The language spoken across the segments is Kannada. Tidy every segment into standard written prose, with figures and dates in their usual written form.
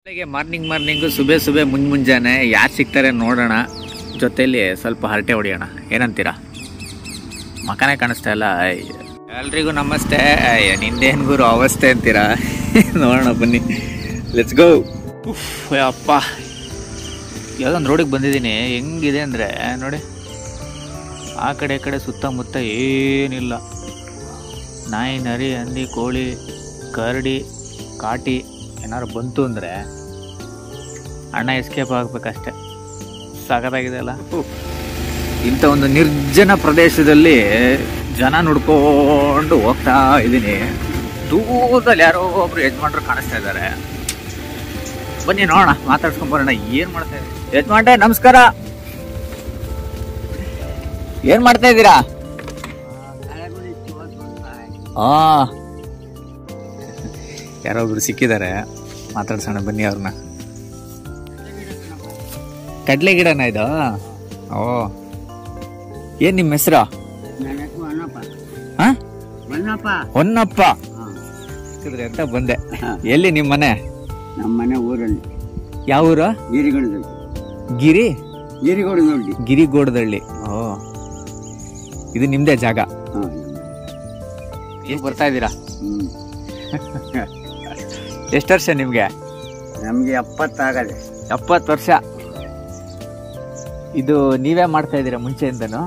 ಬೆಳಗ್ಗೆ ಮಾರ್ನಿಂಗು ಸುಬೆ ಮುಂಜಾನೆ ಯಾರು ಸಿಗ್ತಾರೆ ನೋಡೋಣ, ಜೊತೆಲಿ ಸ್ವಲ್ಪ ಹರಟೆ ಹೊಡಿಯೋಣ. ಏನಂತೀರಾ? ಮಕನೇ ಕಾಣಿಸ್ತಾ ಇಲ್ಲ. ಎಲ್ರಿಗೂ ನಮಸ್ತೆ. ನಿಂದೇನ್ ಗುರು ಅವಸ್ಥೆ ಅಂತೀರಾ? ನೋಡೋಣ ಬನ್ನಿ, ಲೆಟ್ಸ್ ಗೋ. ಅಪ್ಪ, ಯಾವುದೊಂದು ರೋಡಿಗೆ ಬಂದಿದ್ದೀನಿ. ಹೆಂಗಿದೆ ಅಂದರೆ ನೋಡಿ, ಆ ಕಡೆ ಈ ಕಡೆ ಸುತ್ತಮುತ್ತ ಏನಿಲ್ಲ. ನಾಯಿ, ನರಿ, ಹಂದಿ, ಕೋಳಿ, ಕರಡಿ, ಕಾಟಿ ಏನಾದ್ರು ಬಂತು ಅಂದರೆ ಅಣ್ಣ ಎಸ್ಕೇಪ್ ಆಗಬೇಕಷ್ಟೆ. ಸಾಕಾಗಿದೆ ಅಲ್ಲ. ಇಂಥ ಒಂದು ನಿರ್ಜನ ಪ್ರದೇಶದಲ್ಲಿ ಜನ ನೋಡ್ಕೊಂಡು ಹೋಗ್ತಾ ಇದ್ದೀನಿ. ದೂರದಲ್ಲಿ ಯಾರೋ ಒಬ್ರು ಯಜಮಾನ್ರು ಕಾಣಿಸ್ತಾ ಇದ್ದಾರೆ. ಬನ್ನಿ ನೋಡೋಣ, ಮಾತಾಡ್ಸ್ಕೊಂಡ್ ಬರೋಣ. ಏನ್ ಮಾಡ್ತಾ ಇದ್ದೀರಿ ಯಜಮಾನ್ರೆ? ನಮಸ್ಕಾರ. ಏನ್ ಮಾಡ್ತಾ ಇದ್ದೀರಾ? ಯಾರೋ ಒಬ್ರು ಸಿಕ್ಕಿದ್ದಾರೆ, ಮಾತಾಡ್ಸೋಣ ಬನ್ನಿ ಅವ್ರನ್ನ. ಕಡ್ಲೆ ಗಿಡನ ಇದು? ಓ, ಏನ್ ನಿಮ್ಮ ಹೆಸರು? ಹೊನ್ನಪ್ಪ ಅಂತ ಬಂದೆ. ಎಲ್ಲಿ ನಿಮ್ಮ ಮನೆ? ನಮ್ಮ ಮನೆ ಊರಲ್ಲಿ. ಯಾವ ಊರು? ಗಿರಿಗೋಡದಳ್ಳಿ. ಓ, ಇದು ನಿಮ್ದೇ ಜಾಗ? ಈಗ ಬರ್ತಾ ಇದ್ದೀರಾ? ಎಷ್ಟು ವರ್ಷ ನಿಮ್ಗೆ? ನಮ್ಗೆ 70 ಆಗದೆ. 70 ವರ್ಷ. ಇದು ನೀವೇ ಮಾಡ್ತಾ ಇದ್ದೀರಾ ಮುಂಚೆಯಿಂದನು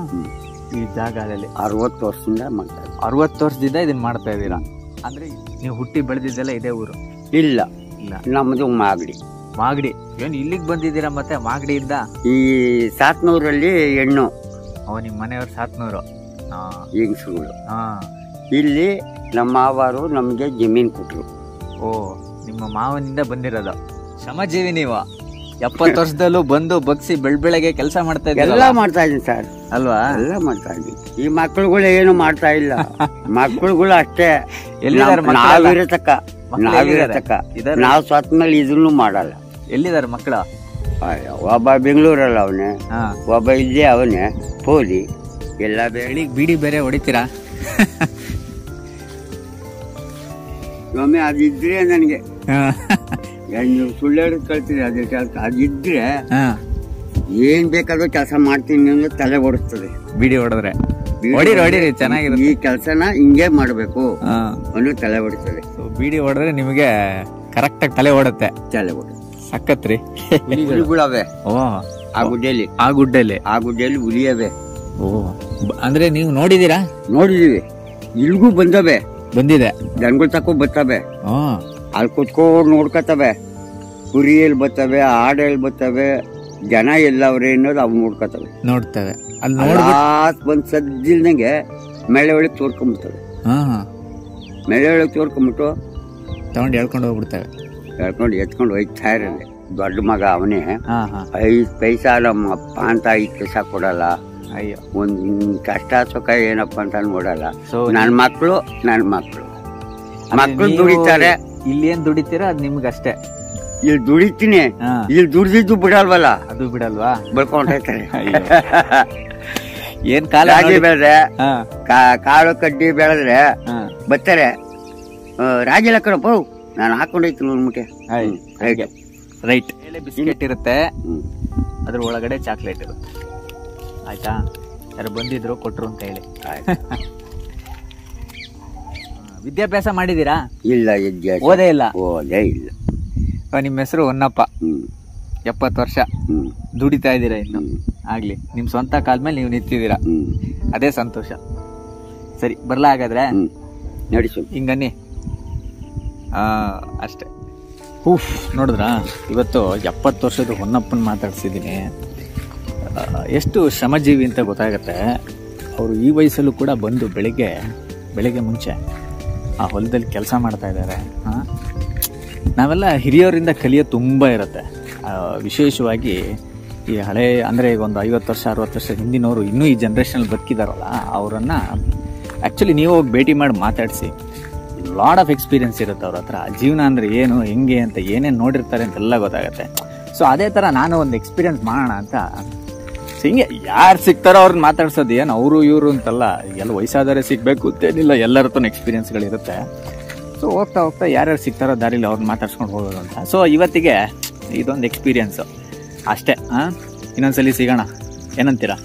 ಈ ಜಾಗದಲ್ಲಿ? 60 ವರ್ಷದಿಂದ ಮಾಡ್ತಾ ಇದ್ದೀವಿ. 60 ವರ್ಷದಿಂದ ಇದನ್ನ ಮಾಡ್ತಾ ಇದ್ದೀರಾ? ಅಂದ್ರೆ ನೀವು ಹುಟ್ಟಿ ಬೆಳೆದಿದ್ದೆಲ್ಲ ಇದೇ ಊರು? ಇಲ್ಲ, ನಮ್ದು ಮಾಗಡಿ. ಏನ್ ಇಲ್ಲಿಗೆ ಬಂದಿದ್ದೀರಾ ಮತ್ತೆ ಮಾಗಡಿಯಿಂದ? ಈ ಸಾತ್ನೂರಲ್ಲಿ ಹೆಣ್ಣು. ಓ, ನಿಮ್ಮ ಮನೆಯವ್ರು ಸಾತ್ನೂರು ಹೆಂಗಸುಗಳು. ಇಲ್ಲಿ ನಮ್ಮ ಮಾವರು ನಮ್ಗೆ ಜಮೀನ್ ಕೊಟ್ರು. ಓ, ನಿಮ್ಮ ಮಾವನಿಂದ ಬಂದಿರೋದು. ಶ್ರಮಜೀವಿ ನೀವು. 70 ವರ್ಷದಲ್ಲೂ ಬಂದು ಬಗ್ಸಿ ಬೆಳಗ್ಗೆ ಕೆಲಸ ಮಾಡ್ತಾ ಇದ್ದೀರಾ? ಎಲ್ಲ ಮಾಡ್ತಾ ಇದೀನಿ ಸರ್. ಅಲ್ವಾ? ಎಲ್ಲ ಮಾಡ್ತಾ ಇದೀನಿ. ಈ ಮಕ್ಕಳುಗಳು ಏನು ಮಾಡ್ತಾ ಇಲ್ಲ. ಮಕ್ಕಳುಗಳು ಅಷ್ಟೇ. ನಾವಿರತಕ್ಕ ನಾವು ಸತ್ ಮೇಲೆ ಇದನ್ನು ಮಾಡಲ್ಲ. ಎಲ್ಲಿದ್ದಾರೆ ಮಕ್ಕಳು? ಒಬ್ಬ ಬೆಂಗಳೂರಲ್ಲಿ ಅವನೇ, ಒಬ್ಬ ಇಲ್ಲೇ ಅವನೇ ಪೋಲಿ. ಎಲ್ಲ ಬೀಡಿ ಬೇರೆ ಹೊಡಿತೀರಾ? ಒಮ್ಮೆ ಅದಿದ್ರೆ ನನಗೆ ಸುಳ್ಳು ಕಳ್ತೀನಿ. ಅದ್ರ ಕೆಲಸ ಅದಿದ್ರೆ ಏನ್ ಬೇಕಾದ್ರೂ ಕೆಲಸ ಮಾಡ್ತೀನಿ ಅಂದ್ರೆ ತಲೆ ಓಡಿಸ್ತದೆ. ಬೀಡಿ ಹೊಡೆದ್ರೆ ಹೊಡಿರಿ ಚೆನ್ನಾಗಿದೆ. ಈ ಕೆಲಸನ ಹಿಂಗೆ ಮಾಡ್ಬೇಕು ಅನ್ನೋ ತಲೆ ಓಡಿಸ್ತದೆ. ಬೀಡಿ ಹೊಡೆದ್ರೆ ನಿಮಗೆ ಕರೆಕ್ಟ್ ಆಗಿ ತಲೆ ಓಡುತ್ತೆ. ತಲೆ ಓಡುತ್ತೆ. ಸಕ್ಕತ್ರಿ. ಹುಲಿಗಳವೆ. ಓ, ಆ ಗುಡ್ಡೆಯಲ್ಲಿ ಹುಲಿಯವೆ. ಓ, ಅಂದ್ರೆ ನೀವು ನೋಡಿದೀರಾ? ನೋಡಿದೀವಿ. ಇಲ್ಗೂ ಬಂದಿದೆ. ಜನಗಳು ತಕೋ ಬರ್ತವೆ. ಅಲ್ಲಿ ಕುತ್ಕೊಂಡು ನೋಡ್ಕೊತವೆ. ಕುರಿ ಎಲ್ಲಿ ಬರ್ತವೆ, ಆಡ ಎಲ್ಲಿ ಬರ್ತವೆ, ಜನ ಎಲ್ಲವ್ರೆ ಅನ್ನೋದು ಅವ್ ನೋಡ್ತವೆ. ಅಲ್ಲಿ ಬಂದ್ ಸದ್ದಿಲ್ದಂಗೆ ಮೇಳೆ ಒಳಗೆ ತೋರ್ಕೊಂಡ್ಬಿಡ್ತವೆ. ಮೇಳೆ ಒಳಗೆ ತೋರ್ಕೊಂಡ್ಬಿಟ್ಟು ತಗೊಂಡು ಎಳ್ಕೊಂಡು ಹೋಗ್ಬಿಡ್ತವೆ. ಎತ್ಕೊಂಡು ಹೋಯ್ತಾ ಇರಲ್ಲ. ದೊಡ್ಡ ಮಗ ಅವನೇ. 5 ಪೈಸಾ ನಮ್ಮ ಅಪ್ಪ ಅಂತ 5 ಪೈಸಾ ಕೊಡಲ್ಲ. ಅಯ್ಯೋ, ಒಂದ್ ಕಷ್ಟ ಸುಖ ಏನಪ್ಪ ಅಂತ ನೋಡಲ್ಲ. ನನ್ ಮಕ್ಳು ದುಡಿತಾರೆ. ಇಲ್ಲಿ ಏನ್ ದುಡಿತೀರಾ ಅದ್ ನಿಮ್ಗಷ್ಟೇ. ಇಲ್ಲಿ ದುಡಿತೀನಿ. ಇಲ್ಲಿ ದುಡ್ದಿದ್ದು ಬಿಡಲ್ವಲ್ಲ, ಅದು ಬಿಡಲ್ವಾ? ಬೆಳ್ಕೊಂಡ್ರೆ ಏನ್ ಕಾಲ ಬೆಳೆದ್ರೆ, ಕಾಳು ಕಡ್ಡಿ ಬೆಳೆದ್ರೆ ಬರ್ತಾರೆ. ರಾಗಿ ಲಕ್ಕಣಪ್ಪ ನಾನು ಹಾಕೊಂಡೈತಿ ಮುಟ್ಟೆ. ರೈಟ್. ಬಿಸ್ಕೆಟ್ ಇರುತ್ತೆ, ಅದ್ರ ಒಳಗಡೆ ಚಾಕ್ಲೇಟ್ ಇರುತ್ತೆ. ಆಯ್ತಾ? ಯಾರು ಬಂದಿದ್ರು ಕೊಟ್ರು ಅಂತ ಹೇಳಿ. ವಿದ್ಯಾಭ್ಯಾಸ ಮಾಡಿದೀರಾ? ಇಲ್ಲ. ಓದೇ ಇಲ್ಲ. ನಿಮ್ಮ ಹೆಸರು ಹೊನ್ನಪ್ಪ. 70 ವರ್ಷ ದುಡಿತಾ ಇದ್ದೀರಾ ಇನ್ನು. ಆಗ್ಲಿ, ನಿಮ್ ಸ್ವಂತ ಕಾಲ ಮೇಲೆ ನೀವು ನಿಂತಿದ್ದೀರಾ, ಅದೇ ಸಂತೋಷ. ಸರಿ, ಬರ್ಲಾ ಹಾಗಾದ್ರೆ? ನಡೆಸು. ಹಿಂಗನ್ನಿ. ಅಷ್ಟೇ. ನೋಡಿದ್ರ, ಇವತ್ತು 70 ವರ್ಷದ ಹೊನ್ನಪ್ಪನ ಮಾತಾಡ್ಸಿದ್ದೀನಿ. ಎಷ್ಟು ಶ್ರಮಜೀವಿ ಅಂತ ಗೊತ್ತಾಗತ್ತೆ. ಅವರು ಈ ವಯಸ್ಸಲ್ಲೂ ಕೂಡ ಬಂದು ಬೆಳಿಗ್ಗೆ ಮುಂಚೆ ಆ ಹೊಲದಲ್ಲಿ ಕೆಲಸ ಮಾಡ್ತಾ ಇದ್ದಾರೆ. ನಾವೆಲ್ಲ ಹಿರಿಯರಿಂದ ಕಲಿಯೋದು ತುಂಬ ಇರುತ್ತೆ. ವಿಶೇಷವಾಗಿ ಈ ಹಳೆ ಅಂದರೆ ಈಗ ಒಂದು 50 ವರ್ಷ 60 ವರ್ಷ ಹಿಂದಿನವರು ಇನ್ನೂ ಈ ಜನ್ರೇಷನಲ್ಲಿ ಬದುಕಿದಾರಲ್ಲ, ಅವರನ್ನು ಆ್ಯಕ್ಚುಲಿ ನೀವು ಹೋಗಿ ಭೇಟಿ ಮಾಡಿ ಮಾತಾಡಿಸಿ. ಲಾಡ್ ಆಫ್ ಎಕ್ಸ್ಪೀರಿಯನ್ಸ್ ಇರುತ್ತೆ ಅವ್ರ ಹತ್ರ. ಜೀವನ ಅಂದರೆ ಏನು, ಹೆಂಗೆ ಅಂತ, ಏನೇನು ನೋಡಿರ್ತಾರೆ ಅಂತೆಲ್ಲ ಗೊತ್ತಾಗುತ್ತೆ. ಸೊ ಅದೇ ಥರ ನಾನು ಒಂದು ಎಕ್ಸ್ಪೀರಿಯನ್ಸ್ ಮಾಡೋಣ ಅಂತ ಹಿಂಗೆ ಯಾರು ಸಿಗ್ತಾರೋ ಅವ್ರನ್ನ ಮಾತಾಡ್ಸೋದು. ಏನು ಅವರು ಇವರು ಅಂತಲ್ಲ, ಎಲ್ಲ ವಯಸ್ಸಾದರೆ ಸಿಗಬೇಕು ಅಂತೇನಿಲ್ಲ. ಎಲ್ಲರ ಹತ್ರ ಎಕ್ಸ್ಪೀರಿಯನ್ಸ್ಗಳಿರುತ್ತೆ. ಸೊ ಹೋಗ್ತಾ ಹೋಗ್ತಾ ಯಾರ್ಯಾರು ಸಿಗ್ತಾರೋ ದಾರಿಲಿ ಅವ್ರನ್ನ ಮಾತಾಡ್ಸ್ಕೊಂಡು ಹೋಗೋದು ಅಂತ. ಸೊ ಇವತ್ತಿಗೆ ಇದೊಂದು ಎಕ್ಸ್ಪೀರಿಯನ್ಸು ಅಷ್ಟೇ. ಇನ್ನೊಂದ್ಸಲಿ ಸಿಗೋಣ, ಏನಂತೀರಾ?